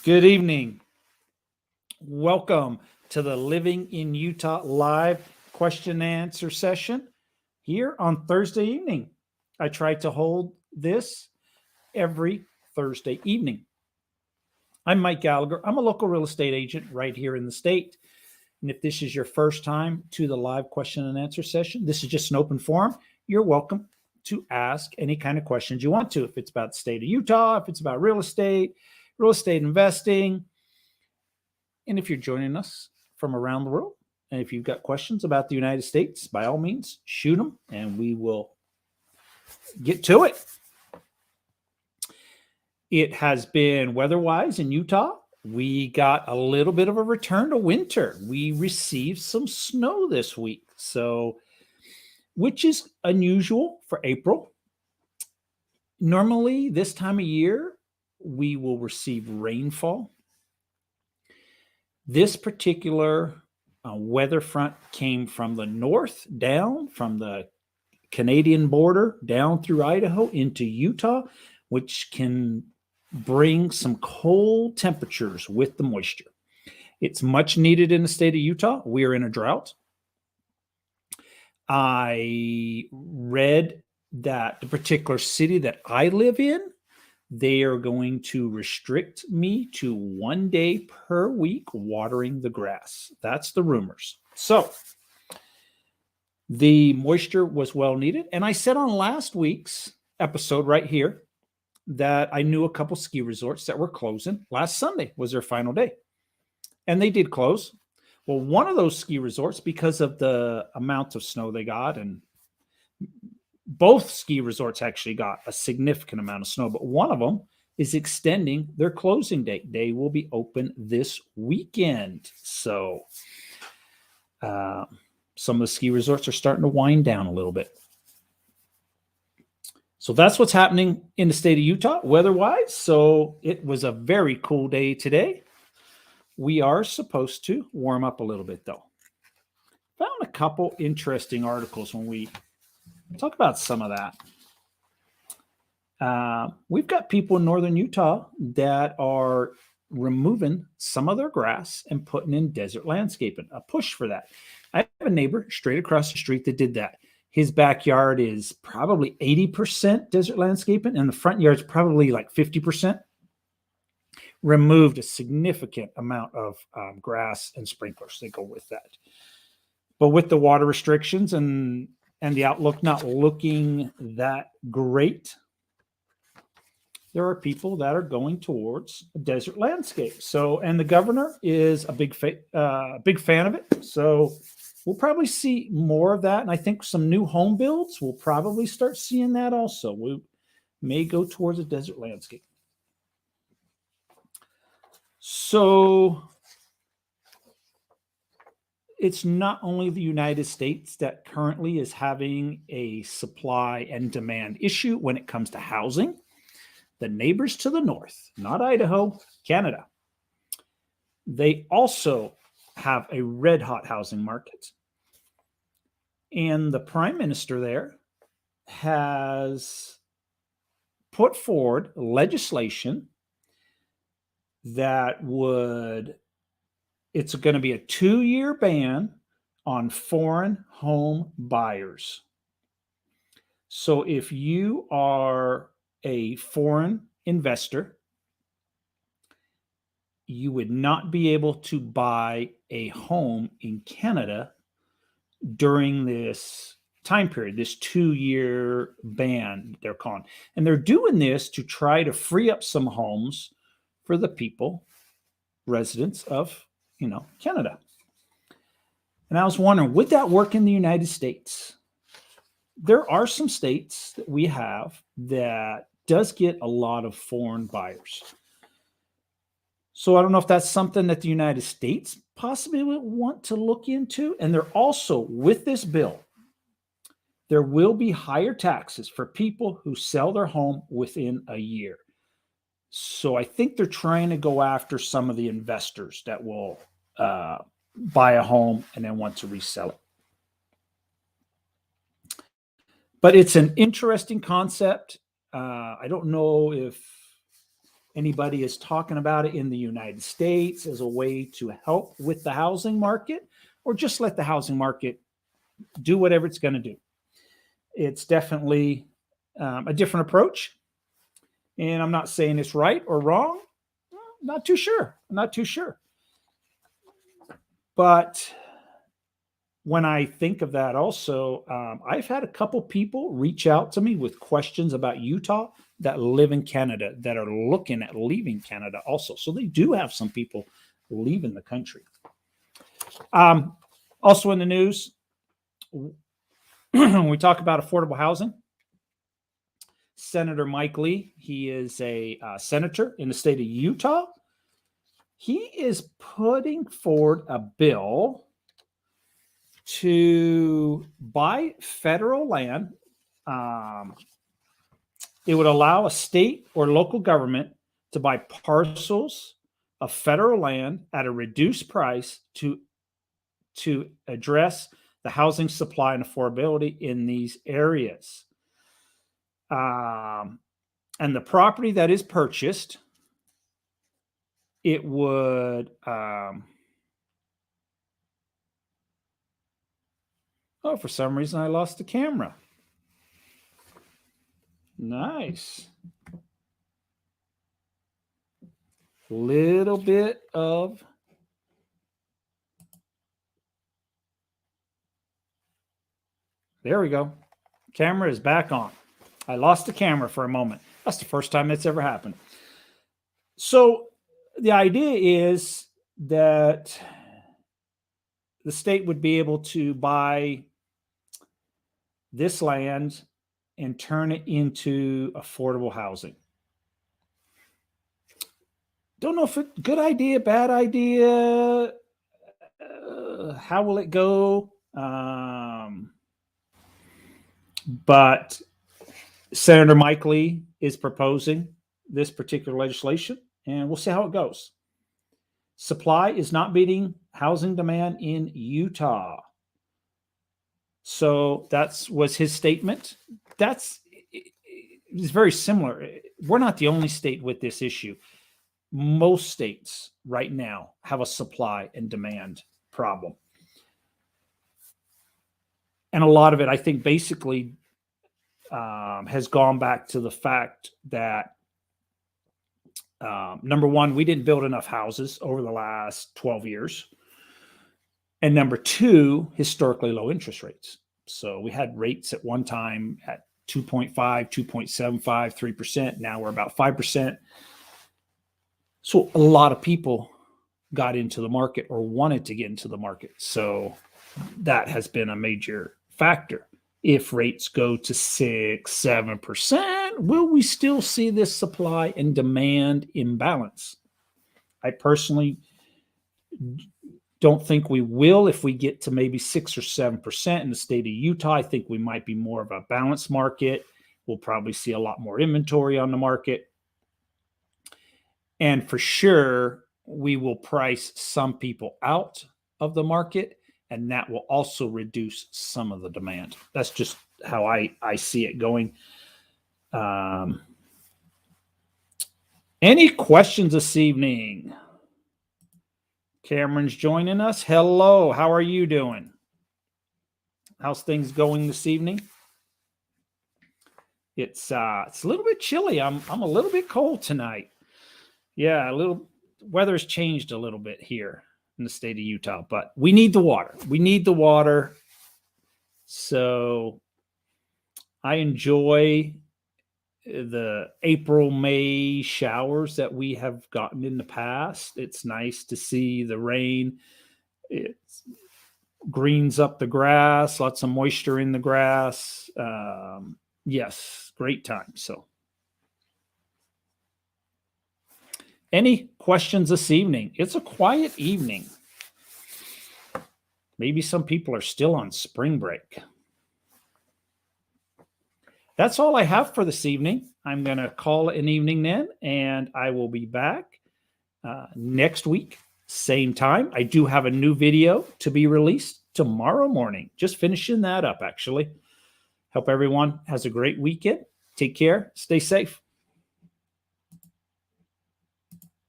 Good evening. Welcome to the Living in Utah live question and answer session here on Thursday evening. I try to hold this every Thursday evening. I'm Mike Gallagher. I'm a local real estate agent right here in the state. And if this is your first time to the live question and answer session, this is just an open forum. You're welcome to ask any kind of questions you want to. If it's about the state of Utah, if it's about real estate investing, and if you're joining us from around the world, and if you've got questions about the United States, by all means, shoot them and we will get to it. It has been weather-wise in Utah. We got a little bit of a return to winter. We received some snow this week, which is unusual for April. Normally, this time of year, we will receive rainfall. This particular weather front came from the north down, from the Canadian border down through Idaho into Utah, which can bring some cold temperatures with the moisture. It's much needed in the state of Utah. We are in a drought. I read that the particular city that I live in, they are going to restrict me to 1 day per week watering the grass. That's the rumors. So the moisture was well needed. And I said on last week's episode right here that I knew a couple ski resorts that were closing. Last Sunday was their final day. And they did close. Well, one of those ski resorts, because of the amount of snow they got, and both ski resorts actually got a significant amount of snow, but one of them is extending their closing date. They will be open this weekend. So some of the ski resorts are starting to wind down a little bit. So that's what's happening in the state of Utah weather-wise. So it was a very cool day today. We are supposed to warm up a little bit, though. Found a couple interesting articles when we talk about some of that. We've got people in northern Utah that are removing some of their grass and putting in desert landscaping, a push for that. I have a neighbor straight across the street that did that. His backyard is probably 80% desert landscaping, and the front yard is probably like 50%. Removed a significant amount of grass and sprinklers that go with that. But with the water restrictions and the outlook not looking that great, there are people that are going towards a desert landscape. So, and the governor is a big fan of it. So we'll probably see more of that. And I think some new home builds, we'll probably start seeing that also. We may go towards a desert landscape. So it's not only the United States that currently is having a supply and demand issue when it comes to housing. The neighbors to the north, not Idaho, Canada, they also have a red hot housing market. And the prime minister there has put forward legislation that it's going to be a 2-year ban on foreign home buyers. So if you are a foreign investor, you would not be able to buy a home in Canada during this time period, this 2-year ban, they're calling. And they're doing this to try to free up some homes for the people, residents of, Canada. And I was wondering, would that work in the United States? There are some states that we have that does get a lot of foreign buyers. So I don't know if that's something that the United States possibly would want to look into. And they're also, with this bill, there will be higher taxes for people who sell their home within a year. So I think they're trying to go after some of the investors that will buy a home and then want to resell it. But it's an interesting concept. I don't know if Anybody is talking about it in the United States as a way to help with the housing market, or just let the housing market do whatever it's going to do. It's definitely a different approach. And I'm not saying it's right or wrong. Not too sure. I'm not too sure. But when I think of that also, I've had a couple people reach out to me with questions about Utah that live in Canada, that are looking at leaving Canada also. So they do have some people leaving the country. Also in the news, when we talk about affordable housing, Senator Mike Lee, he is a senator in the state of Utah. He is putting forward a bill to buy federal land. It would allow a state or local government to buy parcels of federal land at a reduced price to address the housing supply and affordability in these areas. And the property that is purchased, it would for some reason I lost the camera. Nice. Little bit of there we go. Camera is back on. I lost the camera for a moment. That's the first time that's ever happened. So the idea is that the state would be able to buy this land and turn it into affordable housing. Don't know if it's a good idea, bad idea. How will it go? But Senator Mike Lee is proposing this particular legislation, and we'll see how it goes. Supply is not meeting housing demand in Utah. So that was his statement. It's very similar. We're not the only state with this issue. Most states right now have a supply and demand problem. And a lot of it, I think, basically has gone back to the fact that, number one, we didn't build enough houses over the last 12 years. And number two, historically low interest rates. So we had rates at one time at 2.5, 2.75, 3%. Now we're about 5%. So a lot of people got into the market or wanted to get into the market. So that has been a major factor. If rates go to 6, 7%, will we still see this supply and demand imbalance? I personally don't think we will. If we get to maybe 6 or 7% in the state of Utah, I think we might be more of a balanced market. We'll probably see a lot more inventory on the market. And for sure, we will price some people out of the market, and that will also reduce some of the demand. That's just how I see it going. Any questions this evening? Cameron's joining us. Hello, how are you doing? How's things going this evening? It's a little bit chilly. I'm a little bit cold tonight. Yeah, weather's changed a little bit here in the state of Utah, but we need the water. We need the water. So I enjoy the April, May showers that we have gotten in the past. It's nice to see the rain. It greens up the grass, lots of moisture in the grass. Yes, great time. So any questions this evening? It's a quiet evening. Maybe some people are still on spring break. That's all I have for this evening. I'm going to call it an evening then, and I will be back next week, same time. I do have a new video to be released tomorrow morning. Just finishing that up, actually. Hope everyone has a great weekend. Take care. Stay safe.